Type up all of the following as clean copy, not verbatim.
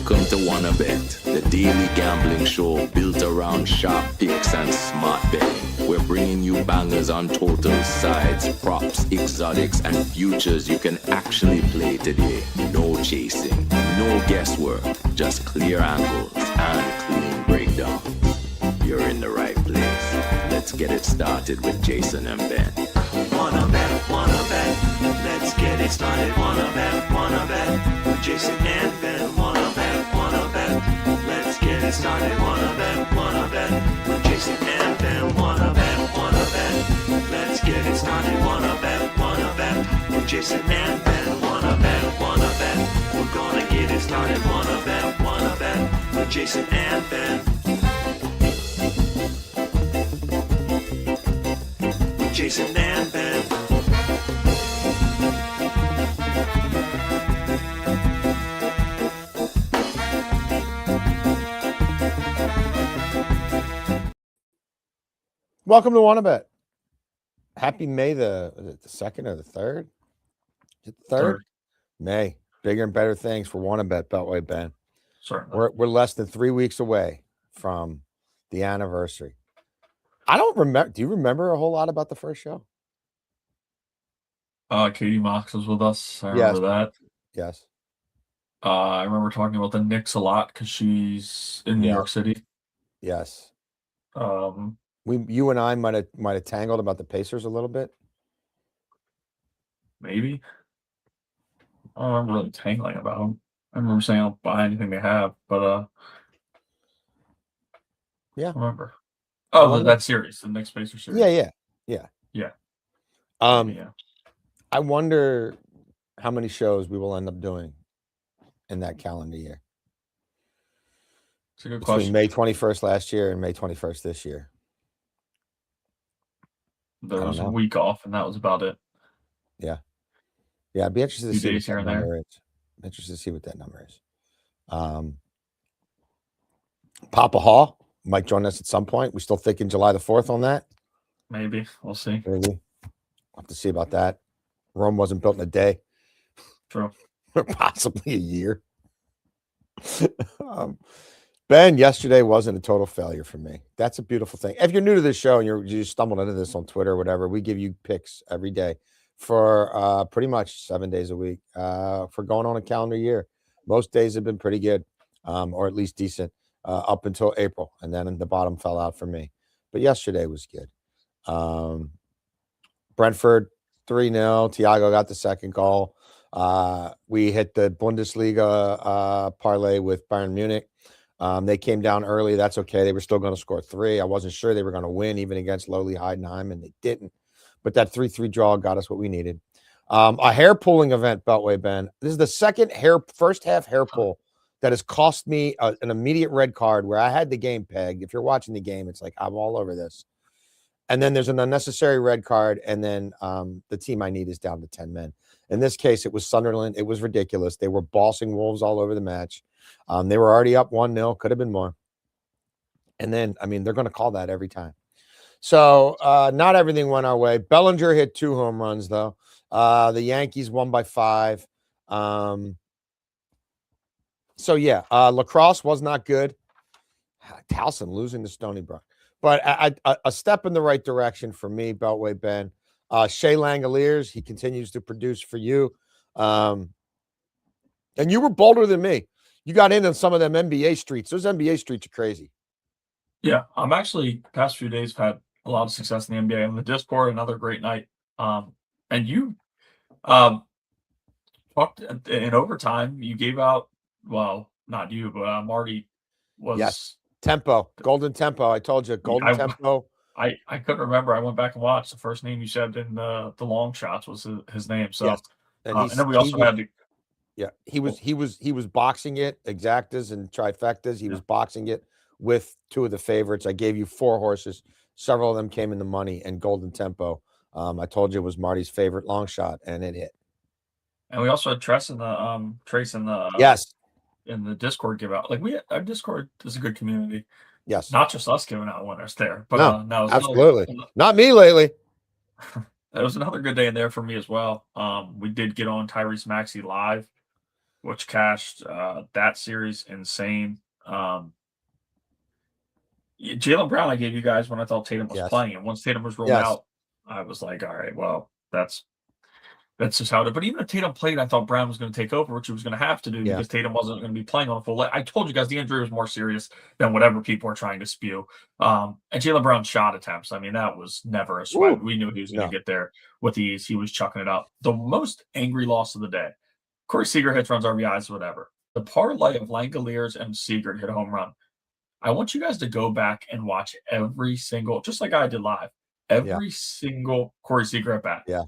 Welcome to WannaBet, the daily gambling show built around sharp picks and smart betting. We're bringing you bangers on totals, sides, props, exotics, and futures you can actually play today. No chasing, no guesswork, just clear angles and clean breakdowns. You're in the right place. Let's get it started with Jason and Ben. Wanna bet, let's get it started. Wanna bet, with Jason and Ben. Wanna bet, let's get it started. Wanna bet, with Jason and Ben. Wanna bet, let's get it started. Wanna bet, with Jason and Ben. Wanna bet, we're gonna get it started. Wanna bet, with Jason and Ben. With Jason and Ben. Welcome to WannaBet. Happy May the 2nd or the 3rd? Is it the 3rd? May. Bigger and better things for WannaBet, Beltway Ben. Certainly. We're less than 3 weeks away from the anniversary. I don't remember. Do you remember a whole lot about the first show? Katie Mox was with us. I remember that. Yes. I remember talking about the Knicks a lot because she's in New York City. Yes. Um, You and I might have tangled about the Pacers a little bit. Maybe. I don't remember really tangling about them. I remember saying I'll buy anything they have, but Yeah. I remember. Oh, that series, the Knicks Pacers series. Yeah. Yeah. I wonder how many shows we will end up doing in that calendar year. It's a good Between question. May 21st last year and May 21st this year. There was a week off, and that was about it. Yeah, I'd be interested to see what here that and there. number is. Interested to see what that number is. Papa Hall might join us at some point. We still thinking July the 4th on that? Maybe. We'll see. Maybe. We'll have to see about that. Rome wasn't built in a day. True. Or possibly a year. Ben, yesterday wasn't a total failure for me. That's a beautiful thing. If you're new to this show and you stumbled into this on Twitter or whatever, we give you picks every day for pretty much 7 days a week for going on a calendar year. Most days have been pretty good, or at least decent, up until April. And then the bottom fell out for me. But yesterday was good. Brentford 3-0. Thiago got the second goal. We hit the Bundesliga parlay with Bayern Munich. They came down early. That's okay. They were still going to score 3. I wasn't sure they were going to win even against lowly Heidenheim, and they didn't. But that 3-3 draw got us what we needed. A hair pulling event, Beltway Ben. This is the first half hair pull that has cost me an immediate red card where I had the game pegged. If you're watching the game, it's like I'm all over this. And then there's an unnecessary red card, and then the team I need is down to 10 men. In this case, it was Sunderland. It was ridiculous. They were bossing Wolves all over the match. They were already up 1-0, could have been more. And then, they're going to call that every time. So not everything went our way. Bellinger hit 2 home runs, though. The Yankees won by 5. Lacrosse was not good. Towson losing to Stony Brook. But a step in the right direction for me, Beltway Ben. Shea Langoliers, he continues to produce for you. And you were bolder than me. You got in on some of them NBA streets. Those NBA streets are crazy. Yeah, I'm actually past few days have had a lot of success in the NBA. On the Discord, another great night. And you talked in overtime. You gave out, well, not you, but Marty was. Yes. Tempo, Golden Tempo. I told you, Tempo. I couldn't remember. I went back and watched. The first name you said in the long shots was his name. So, yes. And then we also had to. Yeah, he was boxing it, exactas and trifectas. He was boxing it with 2 of the favorites. I gave you 4 horses. Several of them came in the money, and Golden Tempo. I told you it was Marty's favorite long shot, and it hit. And we also had Trace in the yes in the Discord give out. Like our Discord is a good community. Yes, not just us giving out winners there, but no, absolutely not me lately. That was another good day in there for me as well. We did get on Tyrese Maxey live which cashed that series insane. Jaylen Brown, I gave you guys when I thought Tatum was Yes. playing, and once Tatum was ruled Yes. out, I was like, all right, well, that's just how it is. But even if Tatum played, I thought Brown was going to take over, which he was going to have to do Yeah. because Tatum wasn't going to be playing on a full leg. I told you guys the injury was more serious than whatever people are trying to spew. And Jaylen Brown's shot attempts, I mean, that was never a sweat. Woo. We knew he was going to No. get there with ease. He was chucking it up. The most angry loss of the day. Corey Seager hits, runs RBIs, whatever. The parlay of Langoliers and Seager hit a home run. I want you guys to go back and watch every single, just like I did live, every single Corey Seager at bat. Yeah.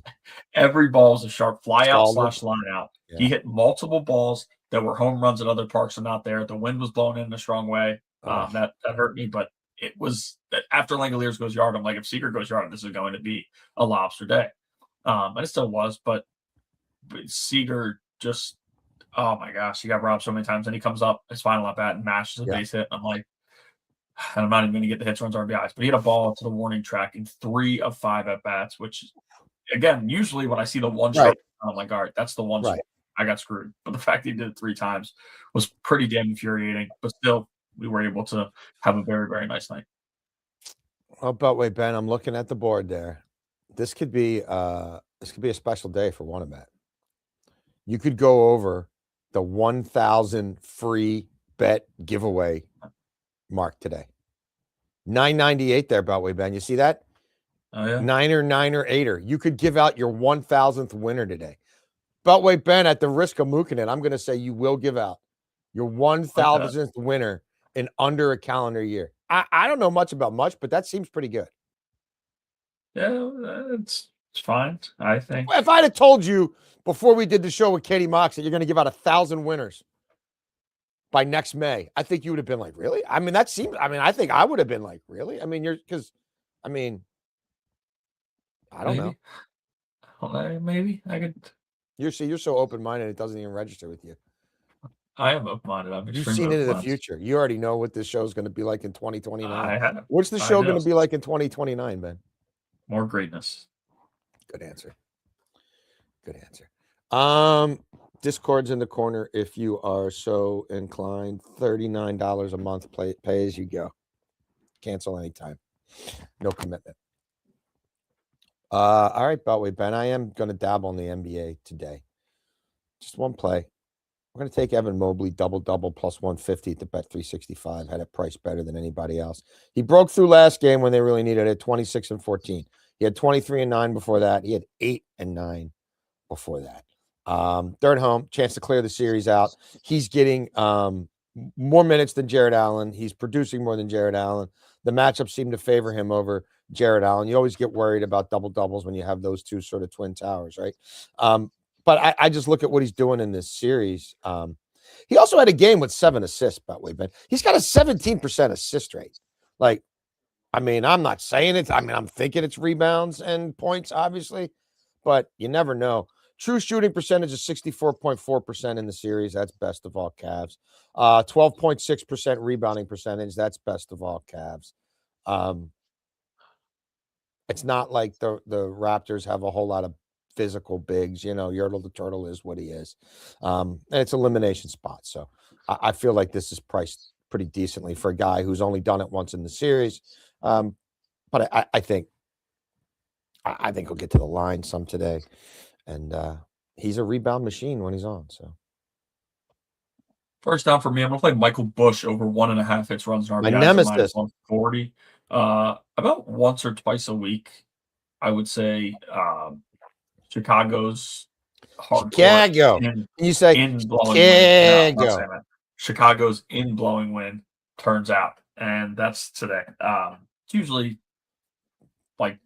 Every ball was a sharp fly out Solid. / line out. Yeah. He hit multiple balls that were home runs at other parks and not there. The wind was blowing in a strong way. That hurt me, but it was after Langoliers goes yard. I'm like, if Seager goes yard, this is going to be a lobster day. And it still was, but Seager just, oh my gosh, he got robbed so many times. And he comes up his final at bat and mashes a base hit. I'm like, and I'm not even going to get the hits, runs, RBIs, but he had a ball to the warning track in 3 of 5 at bats, which, again, usually when I see the one shot, I'm like, all right, that's the one shot. I got screwed. But the fact that he did it 3 times was pretty damn infuriating. But still, we were able to have a very, very nice night. Oh, but wait, Ben, I'm looking at the board there. This could be a special day for WannaBet. You could go over the 1,000 free bet giveaway mark today. 998 there, Beltway Ben. You see that? Oh yeah. 9er, 9er, 8er. You could give out your 1,000th winner today. Beltway Ben, at the risk of mooking it, I'm going to say you will give out your 1,000th winner in under a calendar year. I don't know much about much, but that seems pretty good. Yeah, it's fine, I think. If I'd have told you before we did the show with Katie Mox that you're going to give out 1,000 winners by next May, I think you would have been like, really? I mean, that seems, I think I would have been like, really? I mean, I don't know. Maybe I could. You're so open-minded, it doesn't even register with you. I am open-minded. You've seen into the future. You already know what this show is going to be like in 2029. I have. What's the show going to be like in 2029, Ben? More greatness. Good answer. Discord's in the corner if you are so inclined. $39 a month, pay as you go. Cancel anytime. No commitment. All right, Beltway Ben. I am going to dabble in the NBA today. Just one play. We're going to take Evan Mobley double plus 150 at the Bet 365. Had it priced better than anybody else. He broke through last game when they really needed it. 26 and 14. He had 23 and 9 before that. He had 8 and 9 before that. They're at home, chance to clear the series out. He's getting more minutes than Jared Allen. He's producing more than Jared Allen. The matchups seem to favor him over Jared Allen. You always get worried about double-doubles when you have those two sort of twin towers, right? But I just look at what he's doing in this series. He also had a game with 7 assists, by the way, Ben. He's got a 17% assist rate. I'm not saying it. I'm thinking it's rebounds and points, obviously, but you never know. True shooting percentage is 64.4% in the series. That's best of all Cavs. 12.6% rebounding percentage. That's best of all Cavs. It's not like the Raptors have a whole lot of physical bigs. Yertle the Turtle is what he is. And it's elimination spot. So I feel like this is priced pretty decently for a guy who's only done it once in the series. But I think he'll get to the line some today. And he's a rebound machine when he's on. So first down for me, I'm gonna play Michael Bush over 1.5 hits, runs, and RBIs. My nemesis. -140. About once or twice a week, I would say. Chicago's hard. Chicago. You say in blowing Chicago. wind. No, I'm not saying that. Chicago's in blowing wind turns out, and that's today. It's usually like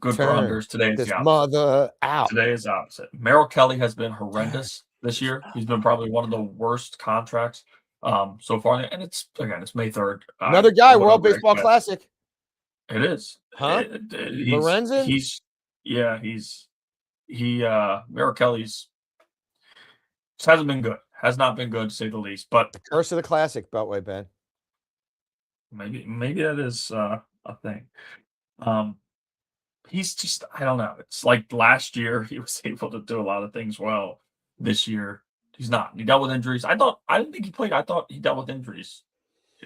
good for unders. Today is this the opposite. mother out. Today is the opposite. Merrill Kelly has been horrendous this year. He's been probably one of the worst contracts so far. And it's May 3rd. Another guy, World Baseball Classic. It is. Huh? Lorenzen? Merrill Kelly's hasn't been good. Has not been good to say the least. But the curse of the Classic, Beltway Ben. Maybe that is a thing. He's just, I don't know. It's like last year he was able to do a lot of things well. This year He's not. He dealt with injuries. I didn't think he played. I thought he dealt with injuries.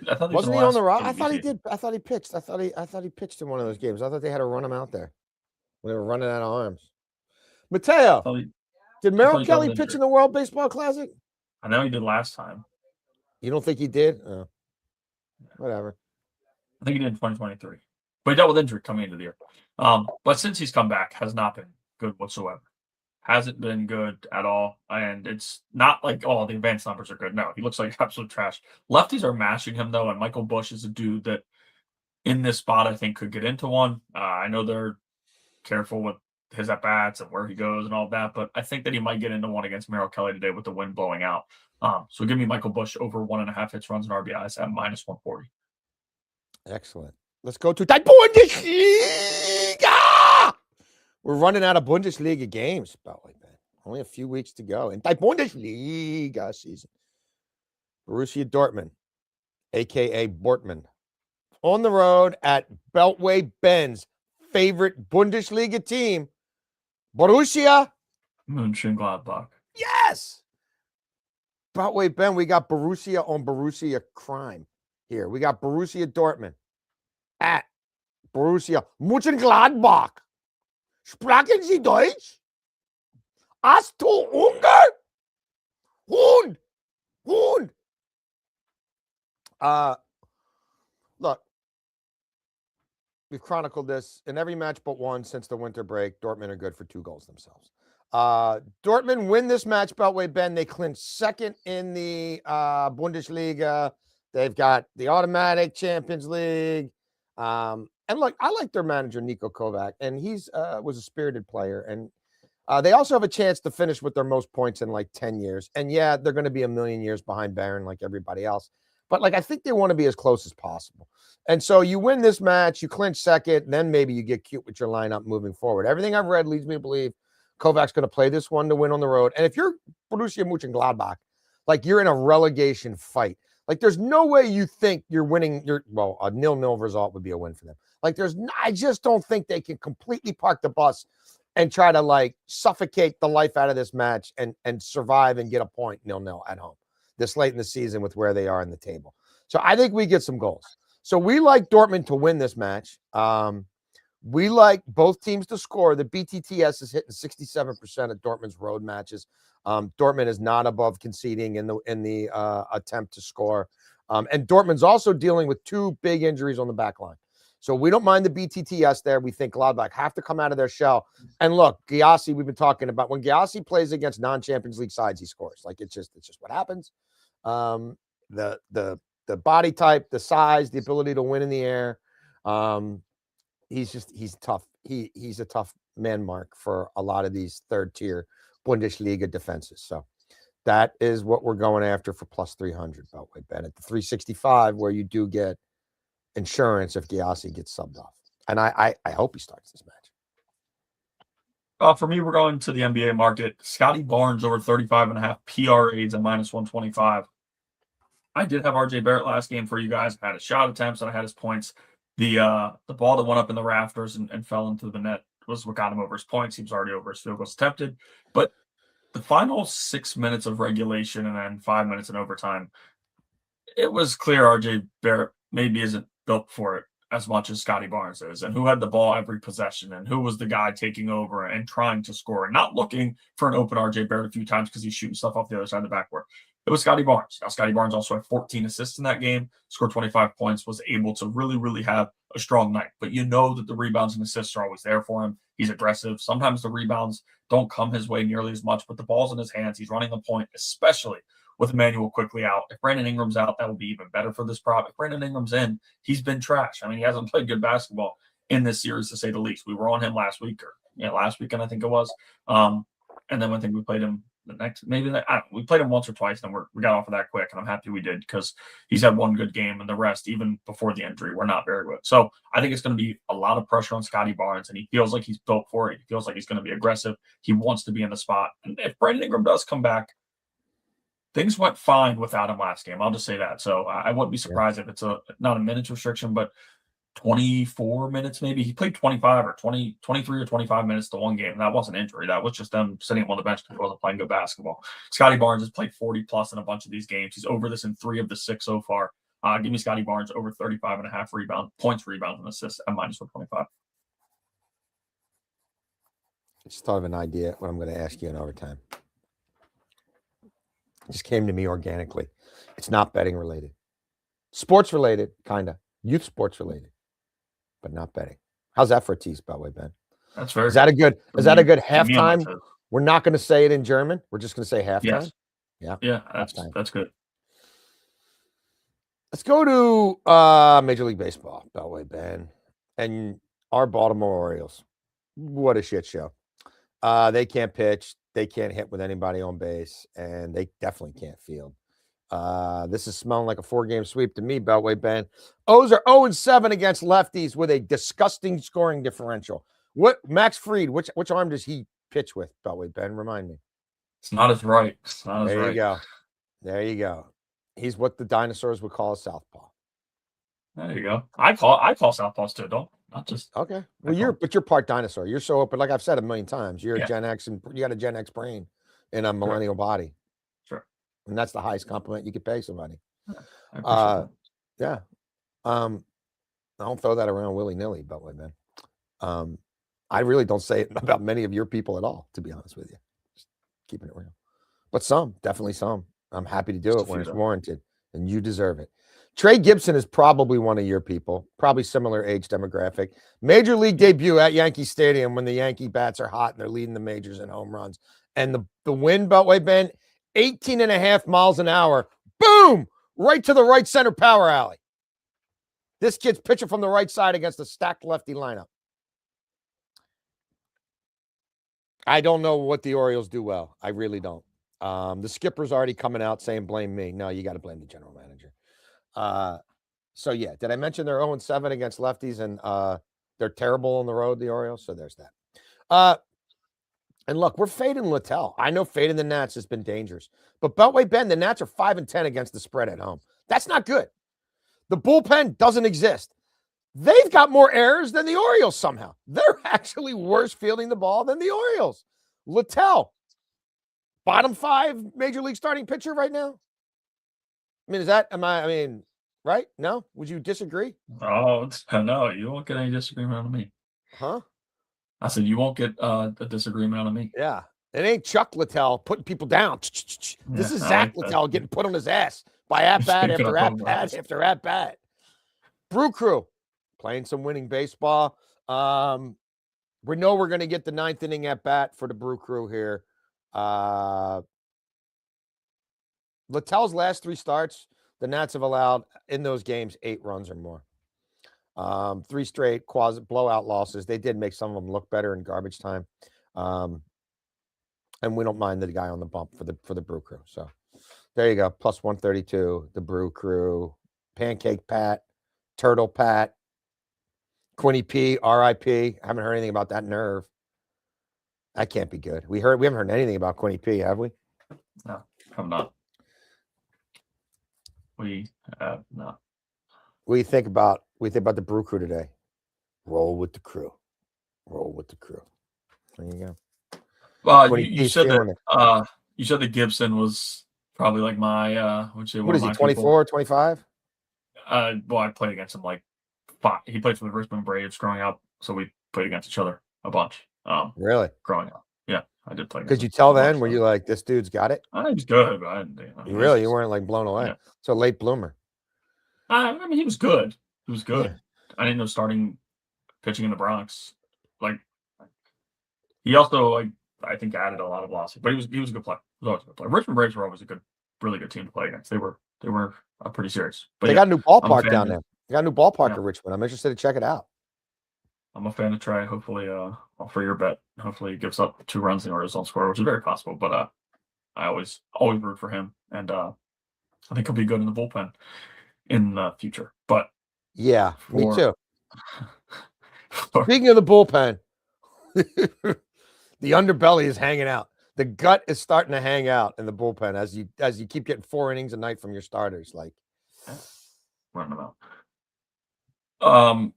I thought Wasn't he on the roster? I last thought he season. did. I thought he pitched. I thought he pitched in one of those games. I thought they had to run him out there when they were running out of arms. Mateo, I thought he- did thought Merrill he Kelly dealt with pitch in injury. the World Baseball Classic? I know he did last time. You don't think he did? Oh. Whatever. I think he did in 2023. But he dealt with injury coming into the year. But since he's come back, has not been good whatsoever. Hasn't been good at all. And it's not like, oh, the advanced numbers are good. No, he looks like absolute trash. Lefties are mashing him, though, and Michael Busch is a dude that in this spot I think could get into one. I know they're careful with his at-bats and where he goes and all that, but I think that he might get into one against Merrill Kelly today with the wind blowing out. So give me Michael Busch over 1.5 hits, runs, and RBIs at -140. Excellent. Let's go to die Bundesliga. We're running out of Bundesliga games, about like that. Only a few weeks to go in die Bundesliga season. Borussia Dortmund, aka Bortman, on the road at Beltway Ben's favorite Bundesliga team, Borussia Mönchengladbach. Yes. Beltway Ben, we got Borussia on Borussia crime here. We got Borussia Dortmund at Borussia Mönchengladbach. Sprechen Sie Deutsch? Hast du Hunger? Hund. Look, we've chronicled this in every match but one since the winter break. Dortmund are good for 2 goals themselves. Dortmund win this match, Beltway Ben. They clinch second in the Bundesliga. They've got the automatic Champions League. And look, I like their manager, Niko Kovac, and he's was a spirited player. And they also have a chance to finish with their most points in like 10 years. And yeah, they're going to be a million years behind Bayern like everybody else. But like, I think they want to be as close as possible. And so you win this match, you clinch second, and then maybe you get cute with your lineup moving forward. Everything I've read leads me to believe Kovac's going to play this one to win on the road. And if you're Borussia Mönchengladbach, like you're in a relegation fight. Like there's no way you think you're winning. A 0-0 result would be a win for them. Like I just don't think they can completely park the bus and try to like suffocate the life out of this match and survive and get a point 0-0 at home this late in the season with where they are in the table. So I think we get some goals. So we like Dortmund to win this match. We like both teams to score. The BTTS is hitting 67% of Dortmund's road matches. Dortmund is not above conceding in the attempt to score. And Dortmund's also dealing with 2 big injuries on the back line. So we don't mind the BTTS there. We think Gladbach have to come out of their shell. And look, Gyasi, we've been talking about when Gyasi plays against non-Champions League sides, he scores. Like it's just what happens. The body type, the size, the ability to win in the air. He's tough. He's a tough man mark for a lot of these third-tier Bundesliga defenses. So that is what we're going after for plus 300. Beltway Ben at the 365, where you do get insurance if Gyasi gets subbed off. And I hope he starts this match. For me, we're going to the NBA market. Scotty Barnes over 35.5 PRAs at -125. I did have RJ Barrett last game for you guys. I had his shot attempts and I had his points. The ball that went up in the rafters and fell into the net was what got him over his points. He was already over his field goals attempted. But the final 6 minutes of regulation and then 5 minutes in overtime, it was clear RJ Barrett maybe isn't built for it as much as Scotty Barnes is, and who had the ball every possession, and who was the guy taking over and trying to score and not looking for an open RJ Barrett a few times because he's shooting stuff off the other side of the backboard. It was Scotty Barnes. Now, Scotty Barnes also had 14 assists in that game, scored 25 points, was able to really, really have a strong night. But you know that the rebounds and assists are always there for him. He's aggressive. Sometimes the rebounds don't come his way nearly as much, but the ball's in his hands. He's running the point, especially with Emmanuel quickly out. If Brandon Ingram's out, that will be even better for this prop. If Brandon Ingram's in, he's been trash. I mean, he hasn't played good basketball in this series, to say the least. We were on him last weekend, I think it was. And then I think we played him we played him once or twice, and we got off of that quick, and I'm happy we did because he's had one good game, and the rest, even before the injury, were not very good. So I think it's going to be a lot of pressure on Scotty Barnes, and he feels like he's built for it. He feels like he's going to be aggressive. He wants to be in the spot. And if Brandon Ingram does come back, things went fine without him last game. I'll just say that. So I wouldn't be surprised if it's not a minutes restriction, but 24 minutes, maybe. He played 25 or 20, 23 or 25 minutes to one game. And that wasn't injury. That was just them sitting him on the bench because he wasn't playing good basketball. Scotty Barnes has played 40 plus in a bunch of these games. He's over this in 3 of the 6 so far. Give me Scotty Barnes over 35.5 points, rebounds, and assists at -125. Just thought of an idea what I'm going to ask you in overtime. It just came to me organically. It's not betting related. Sports related, kind of. Youth sports related, but not betting. How's that for a tease, by the way, Ben? That's very. Is that a good halftime? Says, We're not going to say it in German. We're just going to say halftime. Yes. Yeah, that's good. Let's go to Major League Baseball, by the way, Ben. And our Baltimore Orioles. What a shit show. They can't pitch. They can't hit with anybody on base, and they definitely can't field. This is smelling like a 4-game sweep to me, Beltway Ben. O's are 0-7 against lefties with a disgusting scoring differential. What Max Fried, which arm does he pitch with, Beltway Ben? Remind me. It's not as right. It's not as right. There you go. There you go. He's what the dinosaurs would call a southpaw. There you go. I call southpaws too. Don't not just okay. Well, you're part dinosaur. You're so open. Like I've said a million times, you're a Gen X, and you got a Gen X brain in a millennial body. Sure. And that's the highest compliment you could pay somebody. Yeah. I don't throw that around willy-nilly, Beltway, man. I really don't say it about many of your people at all, to be honest with you. Just keeping it real. But some, definitely some. I'm happy to do it when it's warranted, and you deserve it. Trey Gibson is probably one of your people, probably similar age demographic. Major league debut at Yankee Stadium when the Yankee bats are hot and they're leading the majors in home runs. And the wind, Beltway Ben, 18.5 miles an hour. Boom! Right to the right center power alley. This kid's pitching from the right side against a stacked lefty lineup. I don't know what the Orioles do well. I really don't. The skipper's already coming out saying, blame me. No, you got to blame the general manager. So yeah, did I mention they're 0-7 against lefties and they're terrible on the road, the Orioles? So there's that. And look, we're fading Littell. I know fading the Nats has been dangerous, but Beltway Ben, the Nats are 5-10 against the spread at home. That's not good. The bullpen doesn't exist. They've got more errors than the Orioles somehow. They're actually worse fielding the ball than the Orioles. Littell, bottom 5 major league starting pitcher right now. I mean, right? No? Would you disagree? Oh, no, you won't get any disagreement out of me. Huh? I said you won't get a disagreement out of me. Yeah. It ain't Chuck Littell putting people down. This is Zach Littell getting put on his ass by at-bat after at-bat after at-bat. Brew Crew playing some winning baseball. We know we're going to get the 9th inning at-bat for the Brew Crew here. Littell's last 3 starts, the Nats have allowed in those games 8 runs or more. 3 straight quasi blowout losses. They did make some of them look better in garbage time. And we don't mind the guy on the bump for the Brew Crew. So there you go. Plus 132, the Brew Crew, Pancake Pat, Turtle Pat, Quinny P, RIP. I haven't heard anything about that nerve. That can't be good. We haven't heard anything about Quinny P, have we? No, I'm not. We have not. What do you think about the Brew Crew today? Roll with the crew. Roll with the crew. There you go. Well, you said that Gibson was probably like my what is he, 24, 25? Well, I played against him like 5. He played for the Richmond Braves growing up, so we played against each other a bunch. Really? Growing up. Yeah, I did play. Could you tell then? Were you like, this dude's got it? He was good, but you weren't like blown away. Yeah. So late bloomer. I mean, he was good. He was good. Yeah. I didn't know starting pitching in the Bronx. Like, he also I think added a lot of velocity, but he was a good player. He was always a good player. Richmond Braves were always a really good team to play against. They were pretty serious. But they got a new ballpark down there. They got a new ballpark in Richmond. I'm interested to check it out. I'm a fan of Trey. Hopefully, for your bet, hopefully he gives up 2 runs in the Orioles don't score, which is very possible. But I always root for him, and I think he'll be good in the bullpen in the future. But yeah, me too. Speaking of the bullpen, the underbelly is hanging out. The gut is starting to hang out in the bullpen as you keep getting 4 innings a night from your starters. Like running them out.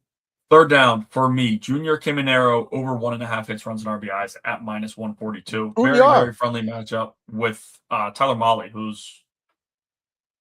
Third down for me, Junior Caminero over 1.5 hits, runs, and RBIs at minus 142. Very, very friendly matchup with Tyler Mahle, who's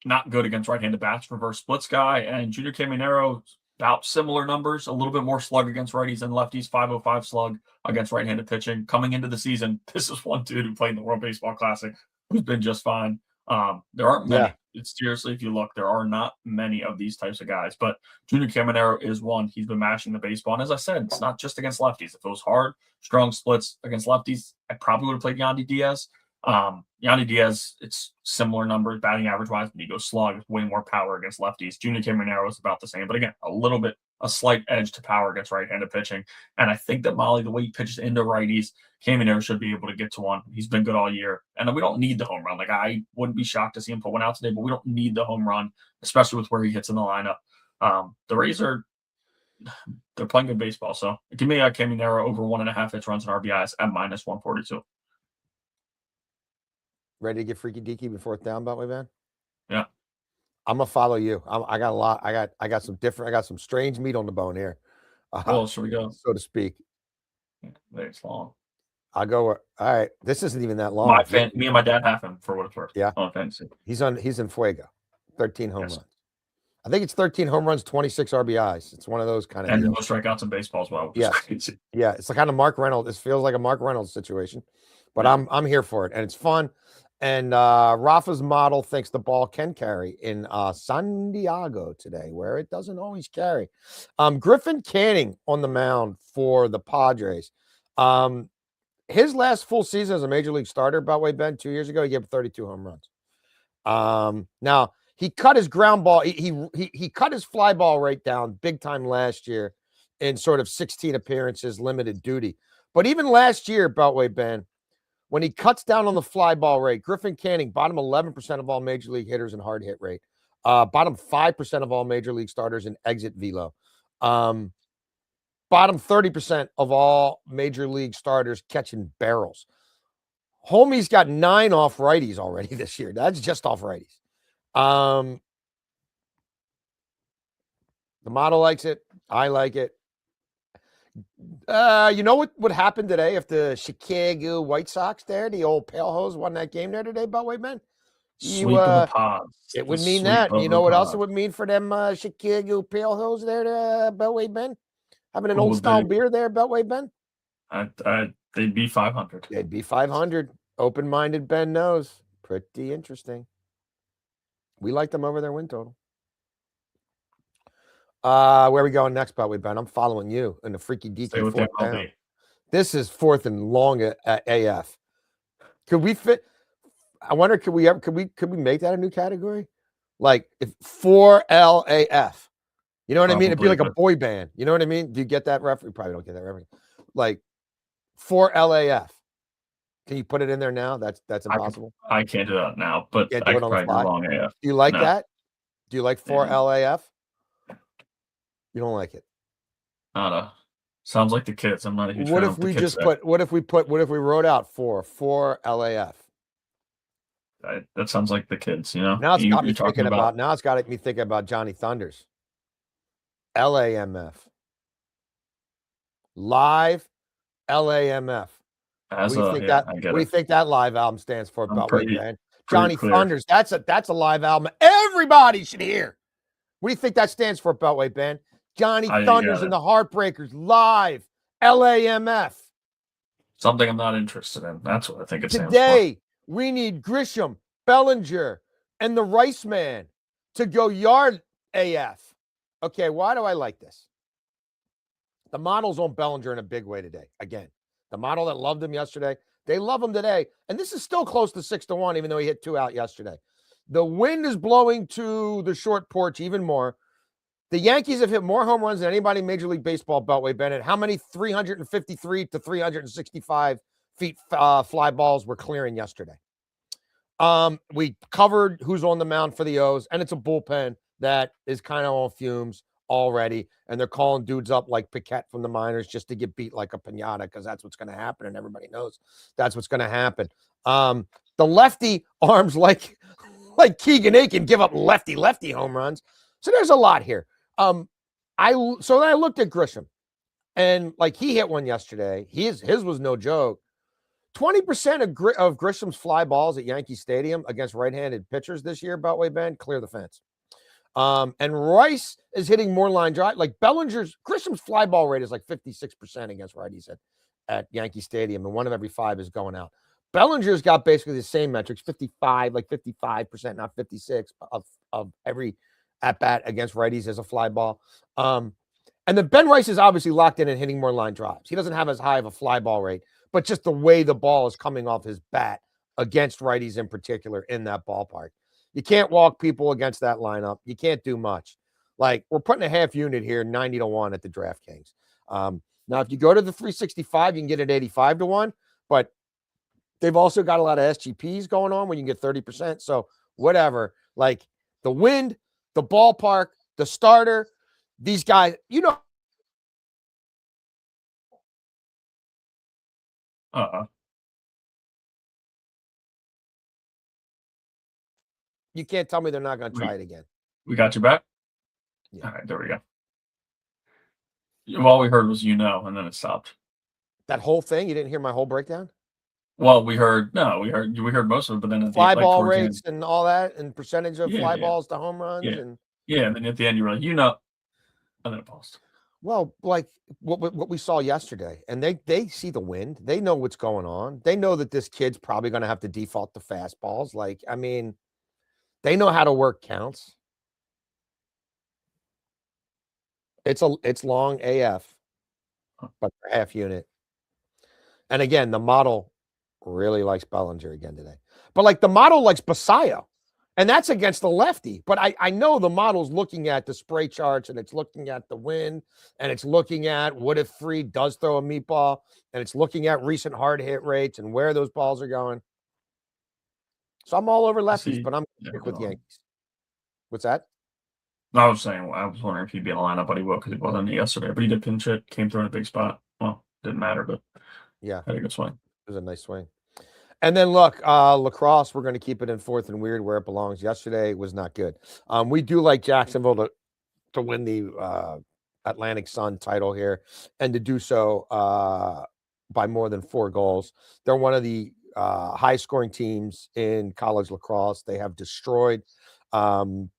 not good against right-handed bats, reverse splits guy, and Junior Caminero about similar numbers, a little bit more slug against righties and lefties, 505 slug against right-handed pitching. Coming into the season, this is one dude who played in the World Baseball Classic who's been just fine. There aren't many. Yeah. It's seriously, if you look, there are not many of these types of guys, but Junior Caminero is one. He's been mashing the baseball. And as I said, it's not just against lefties. If it was hard, strong splits against lefties, I probably would have played Yandy Diaz. Yandy Diaz, it's similar numbers, batting average wise, but he goes slug, way more power against lefties. Junior Caminero is about the same, but again, a slight edge to power against right-handed pitching. And I think that Mahle, the way he pitches into righties, Caminero should be able to get to one. He's been good all year. And we don't need the home run. Like, I wouldn't be shocked to see him put one out today, but we don't need the home run, especially with where he hits in the lineup. The Rays they're playing good baseball. So give me a Caminero over 1.5 hits, runs, and RBIs at minus 142. Ready to get freaky deaky before it's down, Beltway man? Yeah. I'm gonna follow you. I got a lot. I got some strange meat on the bone here. Should we go? So to speak. It's long. I'll go. All right. This isn't even that long. Me and my dad have him for what it's worth. Yeah. On fantasy. He's in Fuego. 13 home runs. I think it's 13 home runs, 26 RBIs. It's one of those kind of. And no strikeouts in baseball as well. Yeah. Yeah. It's the kind of Mark Reynolds. This feels like a Mark Reynolds situation, but yeah. I'm here for it, and it's fun. And Rafa's model thinks the ball can carry in San Diego today, where it doesn't always carry. Griffin Canning on the mound for the Padres. His last full season as a major league starter, Beltway Ben, 2 years ago, he gave 32 home runs. Now he cut his ground ball. He cut his fly ball rate down big time last year in sort of 16 appearances, limited duty. But even last year, Beltway Ben, when he cuts down on the fly ball rate, Griffin Canning, bottom 11% of all major league hitters in hard hit rate, bottom 5% of all major league starters in exit velo, bottom 30% of all major league starters catching barrels. Homie's got 9 off righties already this year. That's just off righties. The model likes it. I like it. You know what would happen today if the Chicago White Sox the old Pale Hose, won that game there today, Beltway man? Sweep of the pods. It would mean that. You know what else it would mean for them Chicago Pale Hose there, Beltway Ben? Having an old style beer there, Beltway Ben? They'd be 500. They'd be 500. Open-minded Ben knows. Pretty interesting. We like them over their win total. Where are we going next, Beltway Ben? I'm following you in the freaky deaky fourth down. This is fourth and long at AF. Could we fit? I wonder, could we make that a new category? Like if 4LAF. You know what I mean? It'd be like a boy band. You know what I mean? Do you get that reference? You probably don't get that reference. Like 4LAF. Can you put it in there now? That's impossible. I can't do that now, but I could probably do long AF. Do you like that? Do you like 4LAF? You don't like it? Sounds like the kids. I'm not a huge fan. What if we wrote out 4LAF? That sounds like the kids, you know. Now it's got me thinking about Johnny Thunders. LAMF. Live LAMF. What do you think that live album stands for? Johnny Thunders. That's a live album everybody should hear. What do you think that stands for, Beltway Ben? Johnny Thunders and the Heartbreakers live, LAMF. Something I'm not interested in. That's what I think it stands for. Today, we need Grisham, Bellinger, and the Rice Man to go yard AF. Okay, why do I like this? The model's on Bellinger in a big way today. Again, the model that loved him yesterday, they love him today. And this is still close to 6-1, even though he hit 2 out yesterday. The wind is blowing to the short porch even more. The Yankees have hit more home runs than anybody in Major League Baseball, Beltway Bennett. How many 353 to 365 feet fly balls were clearing yesterday? We covered who's on the mound for the O's, and it's a bullpen that is kind of on fumes already, and they're calling dudes up like Paquette from the minors just to get beat like a piñata because that's what's going to happen, and everybody knows that's what's going to happen. The lefty arms like Keegan Aiken give up lefty home runs. So there's a lot here. So then I looked at Grisham, and like he hit one yesterday. His was no joke. 20% of Grisham's fly balls at Yankee Stadium against right-handed pitchers this year, Beltway Bend, clear the fence. And Rice is hitting more line drive. Like Grisham's fly ball rate is like 56% against righties at Yankee Stadium, and 1 of every 5 is going out. Bellinger's got basically the same metrics, 55, like 55%, not 56 of every at bat against righties as a fly ball. And then Ben Rice is obviously locked in and hitting more line drives. He doesn't have as high of a fly ball rate, but just the way the ball is coming off his bat against righties in particular in that ballpark. You can't walk people against that lineup. You can't do much. Like, we're putting a half unit here, 90-1 at the DraftKings. Now, if you go to the 365, you can get it 85-1, but they've also got a lot of SGPs going on where you can get 30%. So whatever, like the wind, the ballpark, the starter, these guys, you know. You can't tell me they're not going to try it again. We got you back? Yeah. All right, there we go. All we heard was and then it stopped. That whole thing? You didn't hear my whole breakdown? Well, we heard most of it, but then at fly ball rates and all that, and percentage of fly balls to home runs, and then at the end you were like, and then it paused. Well, like what we saw yesterday, and they see the wind, they know what's going on, they know that this kid's probably going to have to default to fastballs. Like, I mean, they know how to work counts. It's long AF, but half unit. And again, the model really likes Bellinger again today. But like the model likes Basayo, and that's against the lefty. But I know the model's looking at the spray charts, and it's looking at the wind, and it's looking at what if Fried does throw a meatball, and it's looking at recent hard hit rates and where those balls are going. So I'm all over lefties, but I'm stick with Yankees. What's that? I was wondering if he'd be in the lineup, but he will because he wasn't yesterday. But he did pinch it, came through in a big spot. Well, didn't matter, but yeah, had a good swing. It was a nice swing. And then look, lacrosse, we're going to keep it in fourth and weird where it belongs. Yesterday was not good. We do like Jacksonville to win the Atlantic Sun title here, and to do so by more than 4 goals. They're one of the high scoring teams in college lacrosse. They have destroyed.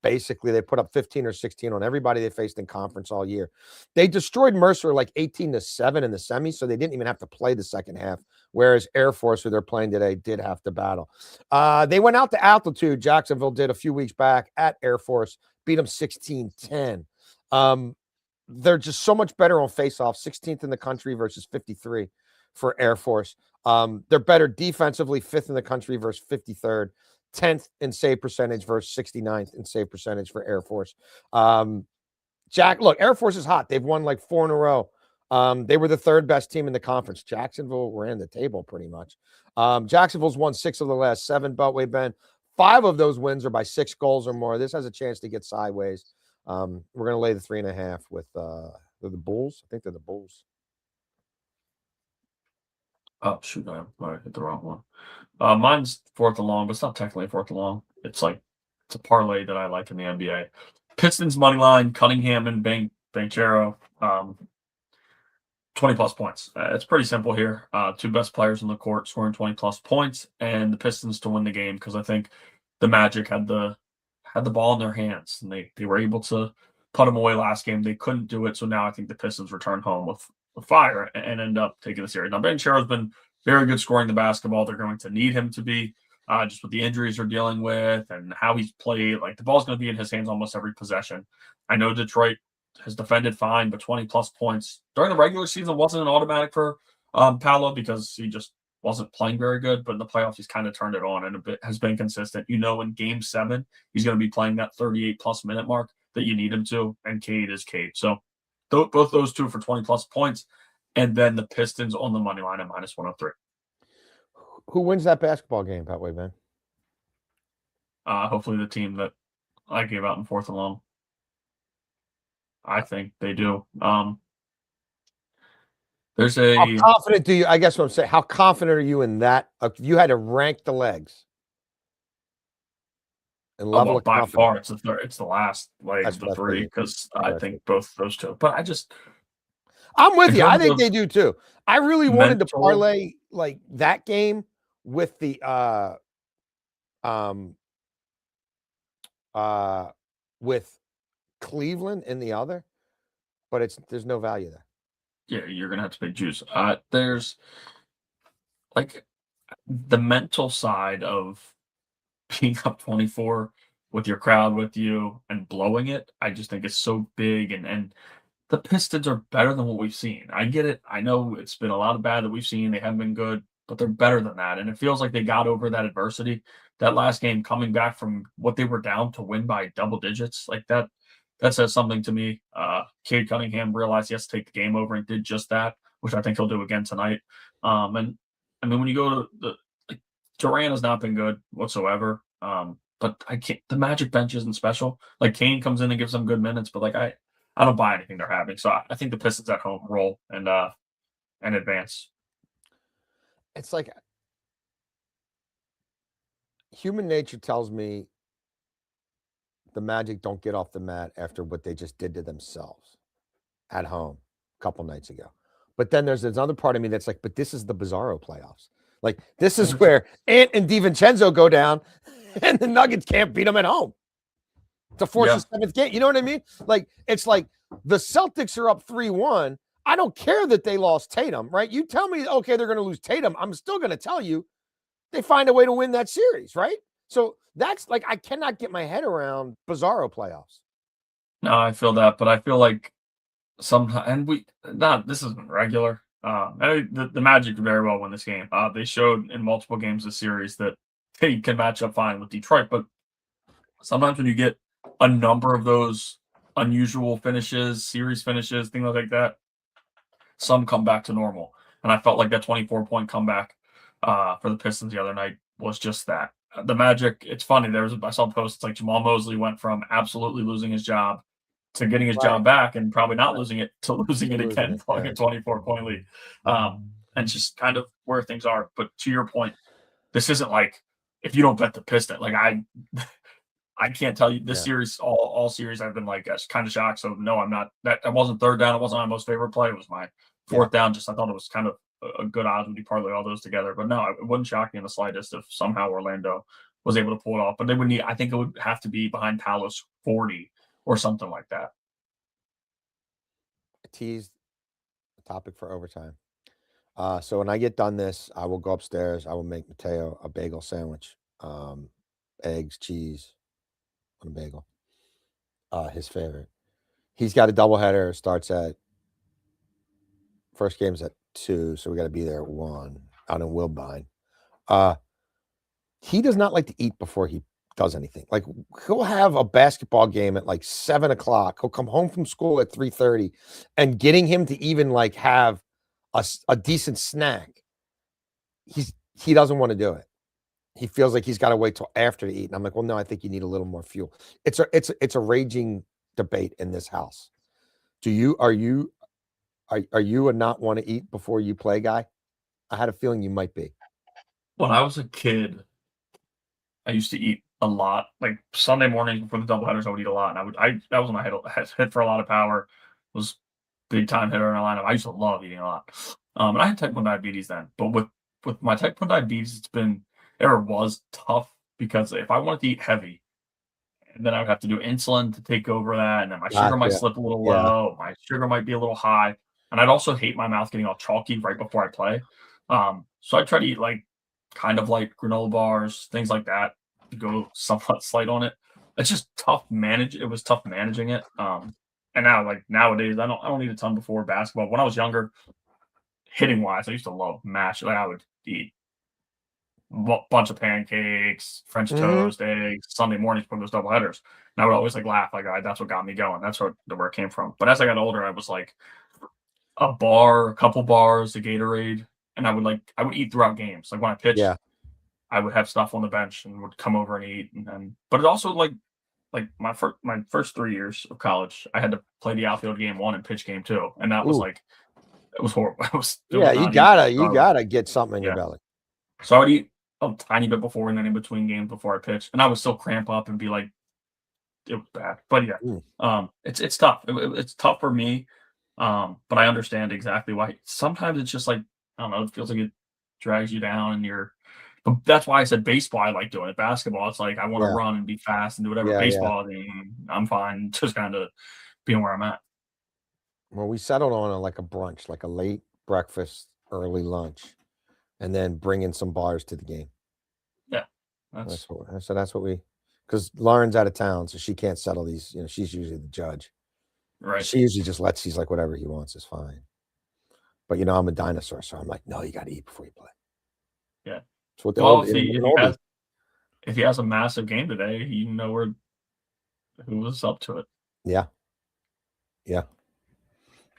Basically, they put up 15 or 16 on everybody they faced in conference all year. They destroyed Mercer like 18-7 in the semis, so they didn't even have to play the second half. Whereas Air Force, who they're playing today, did have to battle. They went out to altitude. Jacksonville did a few weeks back at Air Force, beat them 16-10. They're just so much better on faceoff, 16th in the country versus 53 for Air Force. They're better defensively, 5th in the country versus 53rd. 10th in save percentage versus 69th in save percentage for Air Force. Look, Air Force is hot. They've won like 4 in a row. They were the 3rd best team in the conference. Jacksonville ran the table pretty much. Jacksonville's won 6 of the last 7, Beltway Bend. 5 of those wins are by 6 goals or more. This has a chance to get sideways. We're going to lay the 3.5 with the Bulls. I think they're the Bulls. Oh, shoot, I hit the wrong one. Mine's 4th and long, but it's not technically 4th and long. It's a parlay that I like in the NBA. Pistons money line, Cunningham and Banchero, 20+ points. It's pretty simple here. 2 best players on the court scoring 20+ points, and the Pistons to win the game because I think the Magic had the ball in their hands, and they were able to put them away last game. They couldn't do it, so now I think the Pistons return home with fire and end up taking the series. Now, Banchero's been very good scoring the basketball. They're going to need him to be, just with the injuries they're dealing with and how he's played. Like, the ball's going to be in his hands almost every possession. I know Detroit has defended fine, but 20+ points during the regular season wasn't an automatic for Paolo because he just wasn't playing very good. But in the playoffs, he's kind of turned it on and has been consistent. In Game 7, he's going to be playing that 38+ minute mark that you need him to, and Cade is Cade. So both those 2 for 20+ points. And then the Pistons on the money line at -103. Who wins that basketball game, Beltway Bend? Hopefully the team that I gave out in 4th and long. I think they do. There's a. How confident do you? I guess what I'm saying. How confident are you in that? If you had to rank the legs and Oh, level well, of by confidence. far, it's the third. It's the last legs That's of the what I three figured. because That's I what I think figured. both those two. But I'm with in you. I terms think of they do too. I really wanted to mental, parlay like that game with the with Cleveland in the other, but there's no value there. yeah, you're gonna have to pay juice. There's like the mental side of being up 24 with your crowd with you and blowing it. I just think it's so big, and the Pistons are better than what we've seen. I get it. I know it's been a lot of bad that we've seen. They haven't been good, but they're better than that. And it feels like they got over that adversity. That last game, coming back from what they were down to win by double digits, like that, that says something to me. Cade Cunningham realized he has to take the game over and did just that, which I think he'll do again tonight. And I mean, when you go to like, Durant has not been good whatsoever. But I can't. The Magic bench isn't special. Like Kane comes in and gives them good minutes, but like I don't buy anything they're having. So I think the Pistons at home roll and advance. It's like human nature tells me the Magic don't get off the mat after what they just did to themselves at home a couple nights ago. But then there's another part of me that's like, but this is the Bizarro playoffs. Like this is where Ant and DiVincenzo go down, and the Nuggets can't beat them at home to force Yeah. a seventh game. You know what I mean? Like it's like the Celtics are up 3-1. I don't care that they lost Tatum, right? You tell me, okay, they're going to lose Tatum. I'm still going to tell you they find a way to win that series, right? So that's like I cannot get my head around Bizarro playoffs. No, I feel that, but I feel like sometimes, and this isn't regular. The Magic very well win this game. They showed in multiple games this series that they can match up fine with Detroit, but sometimes when you get a number of those unusual finishes, series finishes, things like that, some come back to normal. And I felt like that 24-point comeback for the Pistons the other night was just that. The Magic, it's funny. I saw posts it's like Jamal Mosley went from absolutely losing his job to getting his job back and probably not losing it to losing it again, playing a 24-point lead. And just kind of where things are. But to your point, this isn't like if you don't bet the Piston, like I can't tell you this series, all series I've been like kind of shocked. So no, I'm not. That wasn't third down. It wasn't my most favorite play. It was my fourth down. Just I thought it was kind of a good odds when you parlay all those together. But no, it wouldn't shock me in the slightest if somehow Orlando was able to pull it off. But they would need. I think it would have to be behind Palos 40 or something like that. I teased the topic for overtime. So when I get done this, I will go upstairs. I will make Mateo a bagel sandwich, eggs, cheese on a bagel. His favorite. He's got a doubleheader. It starts at first game's at 2, so we got to be there at 1 out in Wilbine. He does not like to eat before he does anything. Like he'll have a basketball game at like 7 o'clock. He'll come home from school at 3:30, and getting him to even like have a decent snack, he doesn't want to do it. He feels like he's got to wait till after to eat. And I'm like, well, no, I think you need a little more fuel. It's a raging debate in this house. Are you a not want to eat before you play guy? I had a feeling you might be. When I was a kid, I used to eat a lot. Like Sunday mornings before the doubleheaders, I would eat a lot. And that was when I hit for a lot of power. Was big time hitter in our lineup. I used to love eating a lot. And I had type 1 diabetes then. But with my type 1 diabetes, it was tough because if I wanted to eat heavy, and then I would have to do insulin to take over that, and then my sugar might slip a little low, my sugar might be a little high, and I'd also hate my mouth getting all chalky right before I play. So I try to eat like kind of like granola bars, things like that, to go somewhat slight on it. It's just tough It was tough managing it. And now, like nowadays, I don't eat a ton before basketball. When I was younger, hitting wise, I used to love mash. Like I would eat a bunch of pancakes, French toast, eggs, Sunday mornings before those doubleheaders. And I would always like laugh, like that's what got me going. That's where it came from. But as I got older, I was like a couple bars, a Gatorade, and I would eat throughout games. Like when I pitched, I would have stuff on the bench and would come over and eat. But it also like my first 3 years of college, I had to play the outfield game 1 and pitch game 2, and that was like it was horrible. You gotta get something in your belly. So I would eat a tiny bit before and then in between games before I pitched, and I would still cramp up and be like, it was bad. But yeah, it's tough. It's tough for me, but I understand exactly why. Sometimes it's just like I don't know. It feels like it drags you down, and you're. But that's why I said baseball. I like doing it. Basketball, it's like I want to Yeah. run and be fast and do whatever. Yeah, yeah. Baseball, I'm fine. Just kind of being where I'm at. Well, we settled on like a brunch, like a late breakfast, early lunch, and then bring in some bars to the game. Yeah, That's what we, because Lauren's out of town, so she can't settle these. You know, she's usually the judge. right. She usually just lets. He's like, whatever he wants is fine. But you know, I'm a dinosaur, so I'm like, no, you got to eat before you play. Yeah. That's what the Well, old, if he has a massive game today, you know who was up to it. Yeah.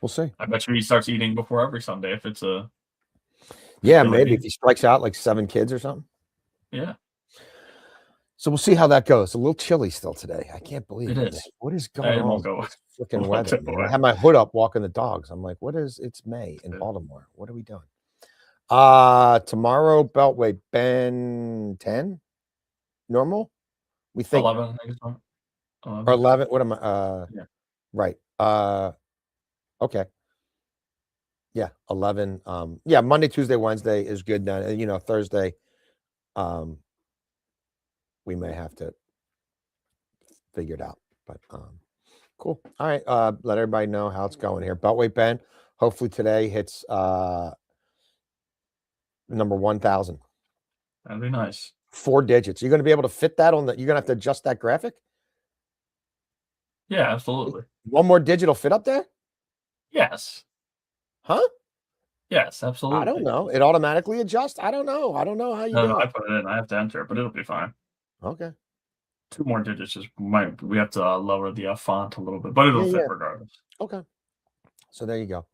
We'll see. I bet you he starts eating before every Sunday if it's a. Yeah, Feel like maybe he- if he strikes out like 7 kids or something. Yeah, So we'll see how that goes. A little chilly still today. I can't believe It it. is. What is going It on? won't go with away. this freaking Won't weather. go Man? I away. had my hood up walking the dogs. I'm like, it's May in Yeah. Baltimore. What are we doing? Tomorrow, Beltway, Ben 10? Normal? We think 11, I think it's on. or 11. What am I? Yeah. Right. Okay. Yeah, 11. Yeah, Monday, Tuesday, Wednesday is good then. And you know, Thursday, we may have to figure it out. But cool. All right. Let everybody know how it's going here. Beltway Ben, hopefully today hits number 1,000. That'd be nice. 4 digits. You're gonna be able to fit that on the you're gonna have to adjust that graphic. Yeah, absolutely. One more digit will fit up there? Yes. Huh? Yes, absolutely. I don't know. It automatically adjusts. I don't know how you do No, I it. put it in. I have to enter it, but it'll be fine. Okay. 2 more digits we have to lower the font a little bit, but it'll Yeah, fit yeah. regardless. Okay. So there you go.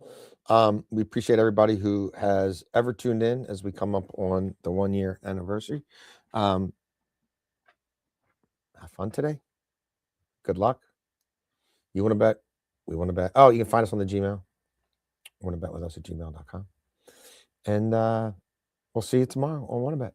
We appreciate everybody who has ever tuned in as we come up on the 1-year anniversary. Have fun today. Good luck. You want to bet? We want to bet. Oh, you can find us on the Gmail. Want to bet with us at gmail.com. And we'll see you tomorrow on Want to Bet.